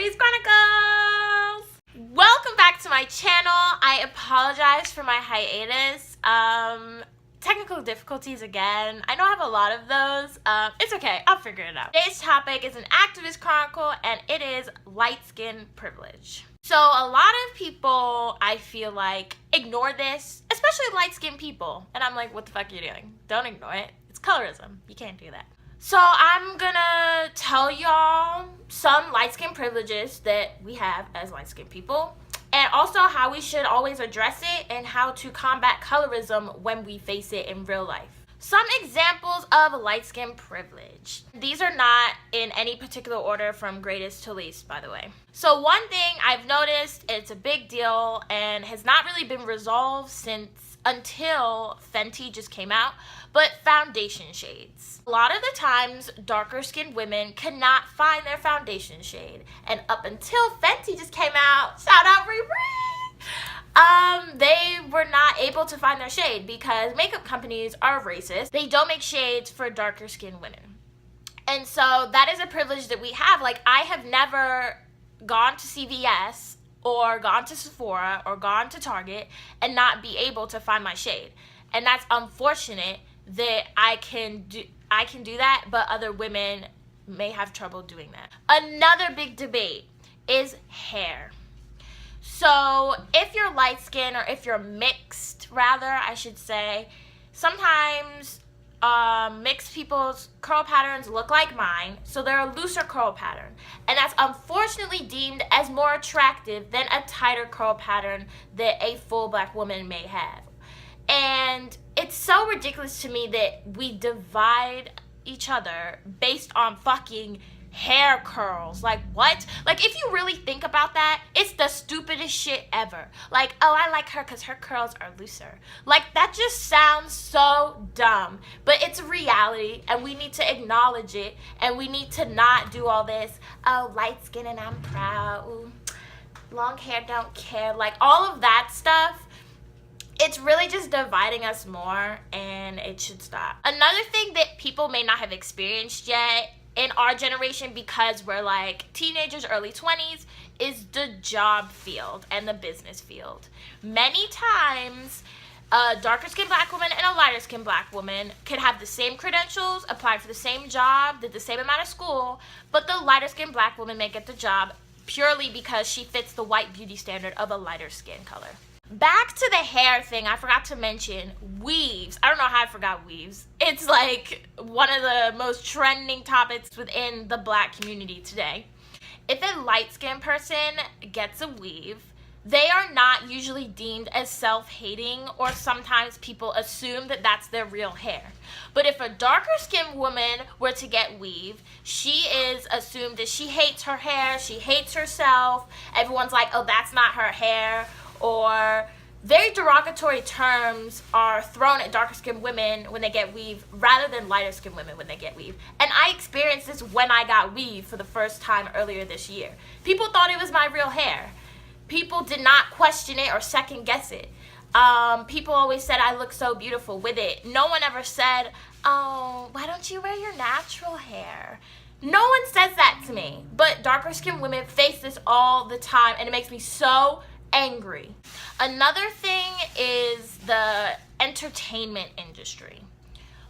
Sheriberii Chronicles! Welcome back to my channel. I apologize for my hiatus. Technical difficulties again. I know I have a lot of those. It's okay, I'll figure it out. Today's topic is an activist chronicle, and it is light skin privilege. So a lot of people, I feel like, ignore this, especially light skinned people. And I'm like, what the fuck are you doing? Don't ignore it. It's colorism. You can't do that. So I'm gonna tell y'all some light skin privileges that we have as light skinned people, and also how we should always address it and how to combat colorism when we face it in real life. Some examples of light skin privilege. These are not in any particular order from greatest to least, by the way. So one thing I've noticed, it's a big deal and has not really been resolved until Fenty just came out, but foundation shades. A lot of the times, darker skinned women cannot find their foundation shade. And up until Fenty just came out, shout out Riri! They were not able to find their shade because makeup companies are racist. They don't make shades for darker skinned women. And so that is a privilege that we have. Like, I have never gone to CVS or gone to Sephora or gone to Target and not be able to find my shade. And that's unfortunate that I can do that, but other women may have trouble doing that. Another big debate is hair. So if you're light skinned, or if you're mixed, rather, I should say, sometimes mixed people's curl patterns look like mine, so they're a looser curl pattern, and that's unfortunately deemed as more attractive than a tighter curl pattern that a full black woman may have. And it's so ridiculous to me that we divide each other based on fucking hair curls. Like, what? Like, if you really think about that, it's the stupidest shit ever. Like, oh, I like her because her curls are looser. Like, that just sounds so dumb, but it's a reality, and we need to acknowledge it, and we need to not do all this, oh, light skin and I'm proud, ooh, long hair don't care, like all of that stuff. It's really just dividing us more, and it should stop. Another thing that people may not have experienced yet in our generation, because we're like teenagers, early 20s, is the job field and the business field. Many times, a darker skinned black woman and a lighter skinned black woman could have the same credentials, apply for the same job, did the same amount of school, but the lighter skinned black woman may get the job purely because she fits the white beauty standard of a lighter skin color. Back to the hair thing, I forgot to mention weaves. I don't know how I forgot weaves. It's like one of the most trending topics within the black community today. If a light-skinned person gets a weave, they are not usually deemed as self-hating, or sometimes people assume that that's their real hair. But if a darker-skinned woman were to get weave, she is assumed that she hates her hair, she hates herself. Everyone's like, oh, that's not her hair. Or very derogatory terms are thrown at darker skinned women when they get weave rather than lighter skinned women when they get weave. And I experienced this when I got weave for the first time earlier this year. People thought it was my real hair. People did not question it or second guess it. People always said I look so beautiful with it. No one ever said, oh, why don't you wear your natural hair? No one says that to me. But darker skinned women face this all the time, and it makes me so angry. Another thing is the entertainment industry.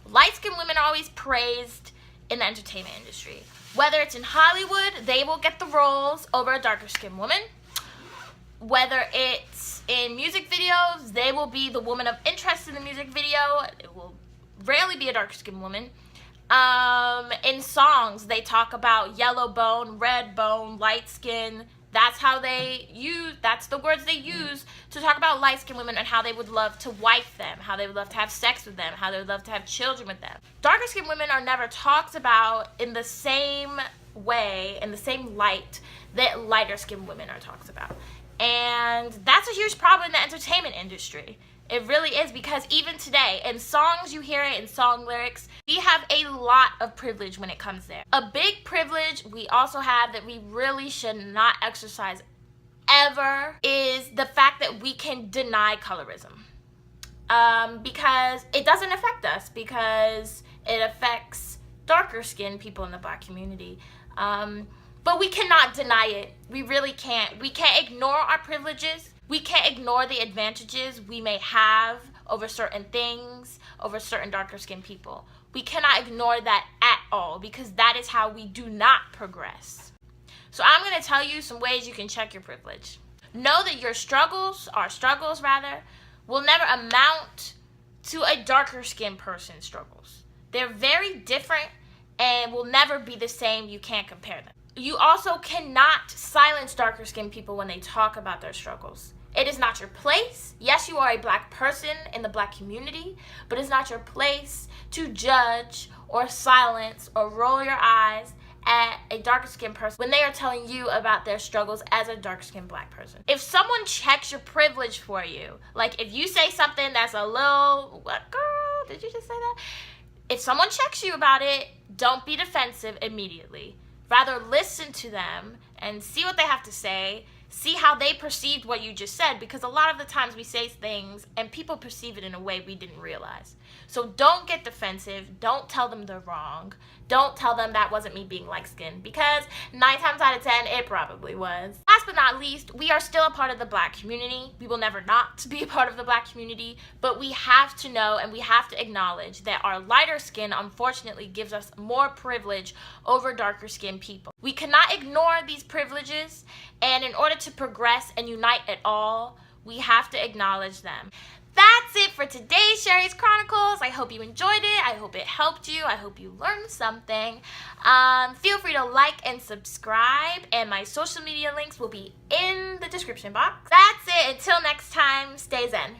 Light-skinned women are always praised in the entertainment industry. Whether it's in Hollywood, they will get the roles over a darker-skinned woman. Whether it's in music videos, they will be the woman of interest in the music video. It will rarely be a darker-skinned woman. In songs, they talk about yellow bone, red bone, light skin. That's the words they use to talk about light-skinned women and how they would love to wife them, how they would love to have sex with them, how they would love to have children with them. Darker-skinned women are never talked about in the same way, in the same light that lighter-skinned women are talked about. And that's a huge problem in the entertainment industry. It really is, because even today, in songs, you hear it in song lyrics, we have a lot of privilege when it comes there. A big privilege we also have that we really should not exercise ever is the fact that we can deny colorism. Because it doesn't affect us, because it affects darker skinned people in the black community. But we cannot deny it. We really can't. We can't ignore our privileges. We can't ignore the advantages we may have over certain things, over certain darker skinned people. We cannot ignore that at all, because that is how we do not progress. So I'm going to tell you some ways you can check your privilege. Know that your struggles, our struggles rather, will never amount to a darker skinned person's struggles. They're very different and will never be the same. You can't compare them. You also cannot silence darker skinned people when they talk about their struggles. It is not your place. Yes, you are a black person in the black community, but it's not your place to judge or silence or roll your eyes at a darker skinned person when they are telling you about their struggles as a dark skinned black person. If someone checks your privilege for you, like if you say something that's a little, what girl, did you just say that? If someone checks you about it, don't be defensive immediately. Rather listen to them and see what they have to say. See how they perceived what you just said, because a lot of the times we say things and people perceive it in a way we didn't realize. So don't get defensive. Don't tell them they're wrong. Don't tell them that wasn't me being light-skinned, because 9 times out of 10, it probably was. Last but not least, we are still a part of the black community. We will never not be a part of the black community, but we have to know and we have to acknowledge that our lighter skin, unfortunately, gives us more privilege over darker skinned people. We cannot ignore these privileges, and in order to progress and unite at all, we have to acknowledge them. That's it for today's Sherry's Chronicles. I hope you enjoyed it. I hope it helped you. I hope you learned something. Feel free to like and subscribe, and my social media links will be in the description box. That's it. Until next time, stay zen.